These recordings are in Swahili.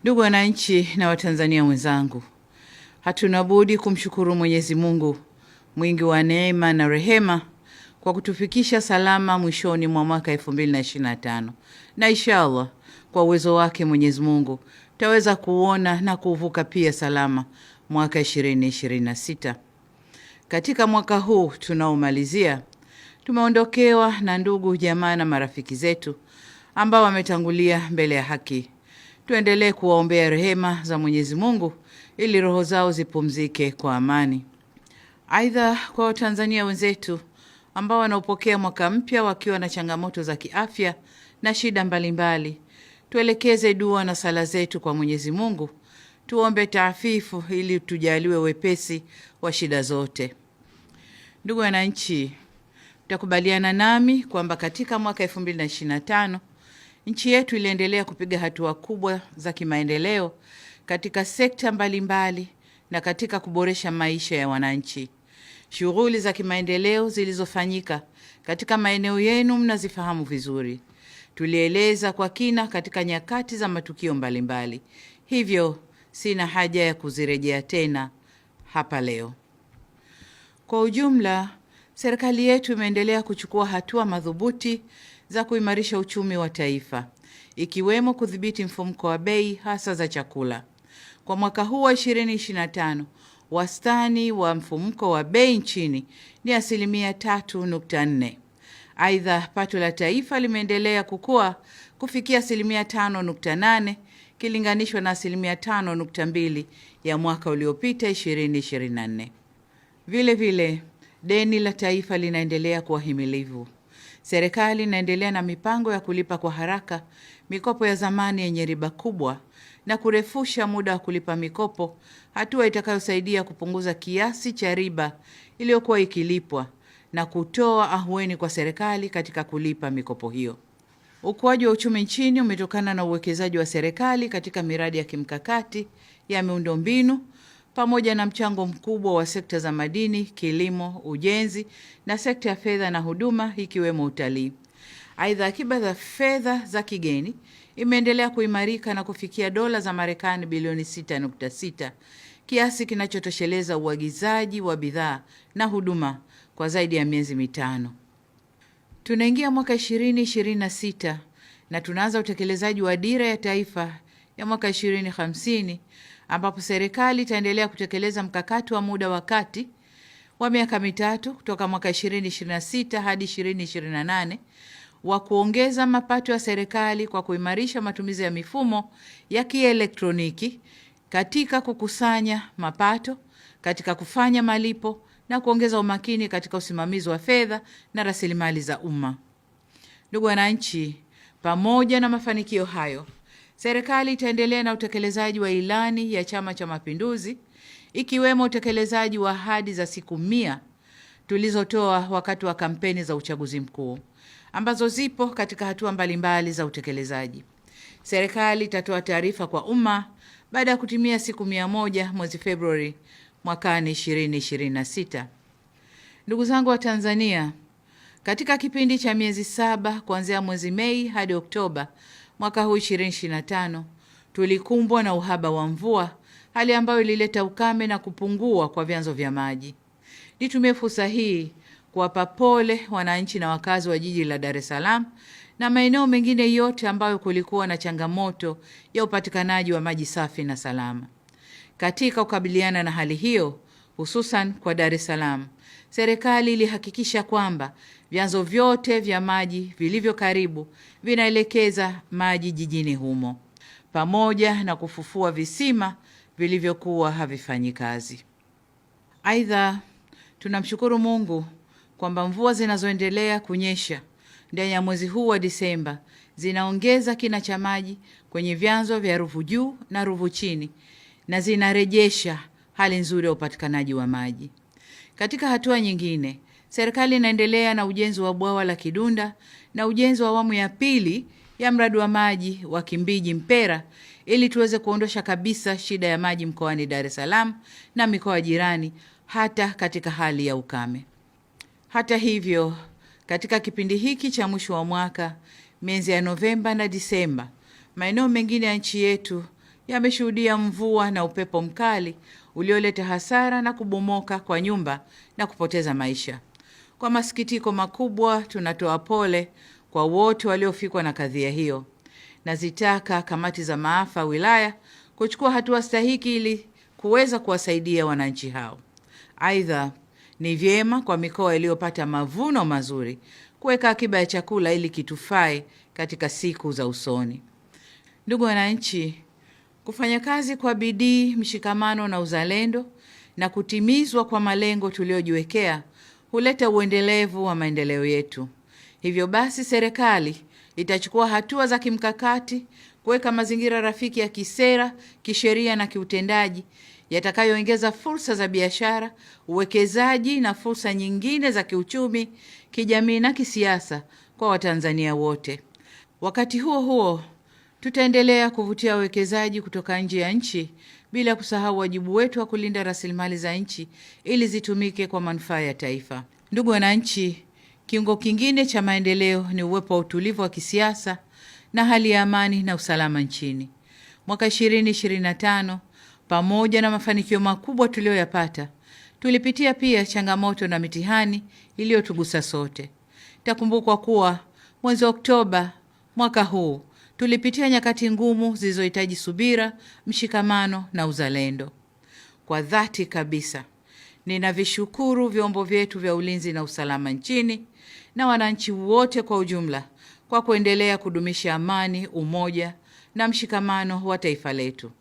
Ndugu wananchi na Watanzania wenzangu, hatuna budi kumshukuru Mwenyezi Mungu mwingi wa neema na rehema kwa kutufikisha salama mwishoni mwa mwaka 2025. Na inshallah kwa uwezo wake Mwenyezi Mungu tutaweza kuona na kuvuka pia salama mwaka 2026. Katika mwaka huu tunaomalizia, tumeondokewa na ndugu, jamaa na marafiki zetu ambao wametangulia mbele ya haki. Tuendelee kuwaombea rehema za Mwenyezi Mungu ili roho zao zipumzike kwa amani. Aidha, kwa Watanzania wenzetu ambao wanaopokea mwaka mpya wakiwa na changamoto za kiafya na shida mbalimbali, tuelekeze dua na sala zetu kwa Mwenyezi Mungu, tuombe taafifu ili tujaliwe wepesi wa shida zote. Ndugu wananchi, mtakubaliana nami kwamba katika mwaka 2025 nchi yetu iliendelea kupiga hatua kubwa za kimaendeleo katika sekta mbalimbali na katika kuboresha maisha ya wananchi. Shughuli za kimaendeleo zilizofanyika katika maeneo yenu mnazifahamu vizuri. Tulieleza kwa kina katika nyakati za matukio mbalimbali. Hivyo sina haja ya kuzirejea tena hapa leo. Kwa ujumla, serikali yetu imeendelea kuchukua hatua madhubuti za kuimarisha uchumi wa taifa, ikiwemo kudhibiti mfumuko wa bei hasa za chakula. Kwa mwaka huu wa 2025, wastani wa mfumuko wa bei nchini ni 3.4%. Aidha, pato la taifa limeendelea kukua kufikia 5.8% kilinganishwa na 5.2% ya mwaka uliopita 2024. Vile vile, deni la taifa linaendelea kuwa himilivu. Serikali inaendelea na mipango ya kulipa kwa haraka mikopo ya zamani yenye riba kubwa na kurefusha muda wa kulipa mikopo, hatua itakayosaidia kupunguza kiasi cha riba iliyokuwa ikilipwa na kutoa ahueni kwa serikali katika kulipa mikopo hiyo. Ukuaji wa uchumi nchini umetokana na uwekezaji wa serikali katika miradi ya kimkakati ya miundombinu pamoja na mchango mkubwa wa sekta za madini, kilimo, ujenzi na sekta ya fedha na huduma ikiwemo utalii. Aidha, akiba za fedha za kigeni imeendelea kuimarika na kufikia dola za Marekani bilioni 6.6, kiasi kinachotosheleza uagizaji wa bidhaa na huduma kwa zaidi ya miezi mitano. Tunaingia mwaka 2026 na tunaanza utekelezaji wa dira ya taifa ya mwaka 2050 ambapo serikali itaendelea kutekeleza mkakati wa muda wa kati wa miaka mitatu kutoka mwaka 2026 hadi 2028 wa kuongeza mapato ya serikali kwa kuimarisha matumizi ya mifumo ya kielektroniki katika kukusanya mapato, katika kufanya malipo na kuongeza umakini katika usimamizi wa fedha na rasilimali za umma. Ndugu wananchi, pamoja na mafanikio hayo, serikali itaendelea na utekelezaji wa ilani ya Chama cha Mapinduzi, ikiwemo utekelezaji wa ahadi za siku 100 tulizotoa wakati wa kampeni za uchaguzi mkuu, ambazo zipo katika hatua mbalimbali za utekelezaji. Serikali itatoa taarifa kwa umma baada ya kutimia siku 100 mwezi Februari mwakani 2026. Ndugu zangu wa Tanzania, katika kipindi cha miezi 7 kuanzia mwezi Mei hadi Oktoba mwaka huu 2025, tulikumbwa na uhaba wa mvua, hali ambayo ilileta ukame na kupungua kwa vyanzo vya maji. Nitumie fursa hii kuwapa pole wananchi na wakazi wa jiji la Dar es Salaam na maeneo mengine yote ambayo kulikuwa na changamoto ya upatikanaji wa maji safi na salama. Katika kukabiliana na hali hiyo, hususan kwa Dar es Salaam, serikali ilihakikisha kwamba vyanzo vyote vya maji vilivyo karibu vinaelekeza maji jijini humo, pamoja na kufufua visima vilivyokuwa havifanyi kazi. Aidha, tunamshukuru Mungu kwamba mvua zinazoendelea kunyesha ndani ya mwezi huu wa Disemba zinaongeza kina cha maji kwenye vyanzo vya Ruvu Juu na Ruvu Chini na zinarejesha hali nzuri ya upatikanaji wa maji. Katika hatua nyingine, serikali inaendelea na ujenzi wa bwawa la Kidunda na ujenzi wa awamu ya pili ya mradi wa maji wa Kimbiji Mpera ili tuweze kuondosha kabisa shida ya maji mkoani Dar es Salaam na mikoa jirani hata katika hali ya ukame. Hata hivyo, katika kipindi hiki cha mwisho wa mwaka, miezi ya Novemba na Disemba, maeneo mengine ya nchi yetu yameshuhudia mvua na upepo mkali ulioleta hasara na kubomoka kwa nyumba na kupoteza maisha. Kwa masikitiko makubwa, tunatoa pole kwa wote waliofikwa na kadhia hiyo. Nazitaka kamati za maafa wilaya kuchukua hatua stahiki ili kuweza kuwasaidia wananchi hao. Aidha, ni vyema kwa mikoa iliyopata mavuno mazuri kuweka akiba ya chakula ili kitufae katika siku za usoni. Ndugu wananchi, kufanya kazi kwa bidii, mshikamano na uzalendo na kutimizwa kwa malengo tuliyojiwekea huleta uendelevu wa maendeleo yetu. Hivyo basi, serikali itachukua hatua za kimkakati kuweka mazingira rafiki ya kisera, kisheria na kiutendaji yatakayoongeza fursa za biashara, uwekezaji na fursa nyingine za kiuchumi, kijamii na kisiasa kwa Watanzania wote. Wakati huo huo, tutaendelea kuvutia wawekezaji kutoka nje ya nchi bila kusahau wajibu wetu wa kulinda rasilimali za nchi ili zitumike kwa manufaa ya taifa. Ndugu wananchi, kiungo kingine cha maendeleo ni uwepo wa utulivu wa kisiasa na hali ya amani na usalama nchini. Mwaka 2025, pamoja na mafanikio makubwa tuliyoyapata, tulipitia pia changamoto na mitihani iliyotugusa sote. Takumbukwa kuwa mwezi Oktoba mwaka huu tulipitia nyakati ngumu zilizohitaji subira, mshikamano na uzalendo. Kwa dhati kabisa, ninavishukuru vyombo vyetu vya ulinzi na usalama nchini na wananchi wote kwa ujumla kwa kuendelea kudumisha amani, umoja na mshikamano wa taifa letu.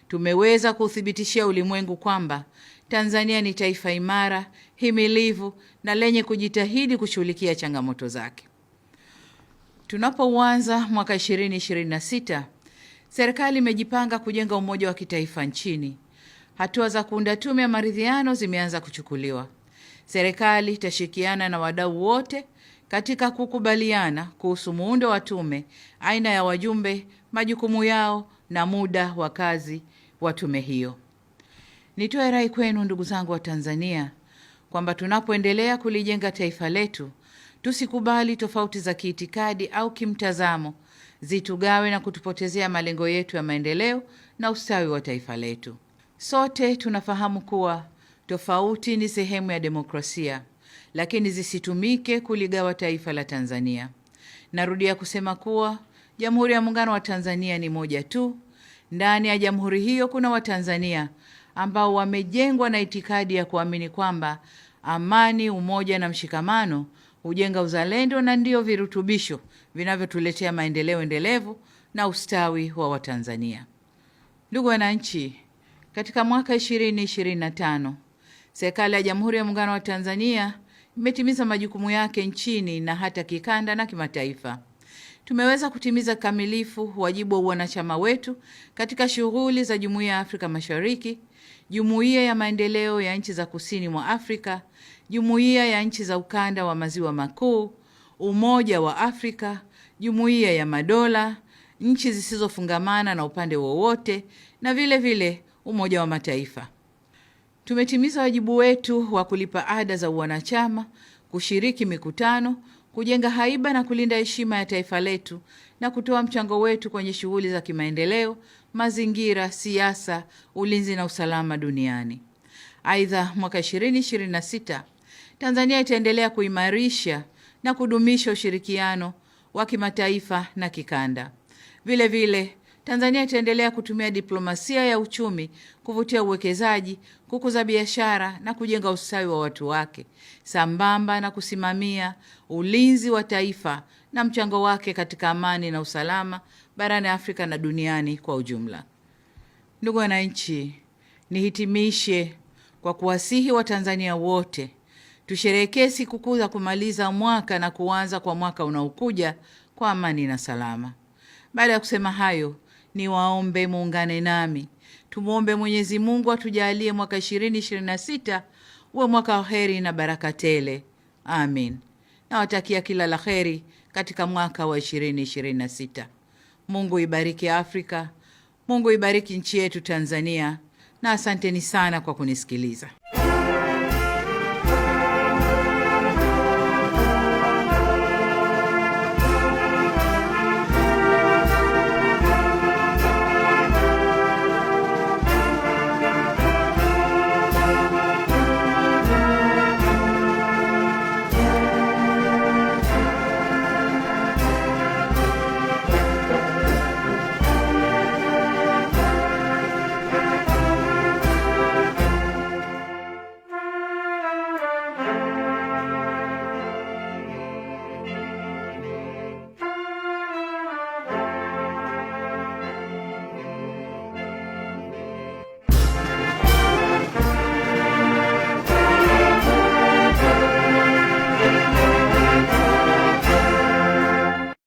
Tumeweza kuthibitishia ulimwengu kwamba Tanzania ni taifa imara, himilivu na lenye kujitahidi kushughulikia changamoto zake. Tunapoanza mwaka 2026, serikali imejipanga kujenga umoja wa kitaifa nchini. Hatua za kuunda tume ya maridhiano zimeanza kuchukuliwa. Serikali itashirikiana na wadau wote katika kukubaliana kuhusu muundo wa tume, aina ya wajumbe, majukumu yao na muda wa kazi wa tume hiyo. Nitoe rai kwenu ndugu zangu wa Tanzania kwamba tunapoendelea kulijenga taifa letu, tusikubali tofauti za kiitikadi au kimtazamo zitugawe na kutupotezea malengo yetu ya maendeleo na ustawi wa taifa letu. Sote tunafahamu kuwa tofauti ni sehemu ya demokrasia, lakini zisitumike kuligawa taifa la Tanzania. Narudia kusema kuwa Jamhuri ya Muungano wa Tanzania ni moja tu. Ndani ya jamhuri hiyo kuna Watanzania ambao wamejengwa na itikadi ya kuamini kwamba amani, umoja na mshikamano hujenga uzalendo na ndio virutubisho vinavyotuletea maendeleo endelevu na ustawi wa Watanzania. Ndugu wananchi, katika mwaka 2025, serikali ya Jamhuri ya Muungano wa Tanzania imetimiza majukumu yake nchini na hata kikanda na kimataifa. Tumeweza kutimiza kamilifu wajibu wa wanachama wetu katika shughuli za Jumuiya ya Afrika Mashariki, Jumuiya ya Maendeleo ya Nchi za Kusini mwa Afrika, Jumuiya ya Nchi za Ukanda wa Maziwa Makuu, Umoja wa Afrika, Jumuiya ya Madola, nchi zisizofungamana na upande wowote na vile vile Umoja wa Mataifa. Tumetimiza wajibu wetu wa kulipa ada za wanachama, kushiriki mikutano, kujenga haiba na kulinda heshima ya taifa letu na kutoa mchango wetu kwenye shughuli za kimaendeleo, mazingira, siasa, ulinzi na usalama duniani. Aidha, mwaka 2026, Tanzania itaendelea kuimarisha na kudumisha ushirikiano wa kimataifa na kikanda. Vile vile, Tanzania itaendelea kutumia diplomasia ya uchumi kuvutia uwekezaji, kukuza biashara na kujenga ustawi wa watu wake, sambamba na kusimamia ulinzi wa taifa na mchango wake katika amani na usalama barani Afrika na duniani kwa ujumla. Ndugu wananchi, nihitimishe kwa kuwasihi Watanzania wote tusherehekee sikukuu za kumaliza mwaka na kuanza kwa mwaka unaokuja kwa amani na salama. Baada ya kusema hayo, niwaombe muungane nami. Tumuombe Mwenyezi Mungu atujalie mwaka 2026 uwe mwaka wa heri na baraka tele. Amin. Nawatakia kila la heri katika mwaka wa 2026. Mungu ibariki Afrika. Mungu ibariki nchi yetu Tanzania. Na asanteni sana kwa kunisikiliza.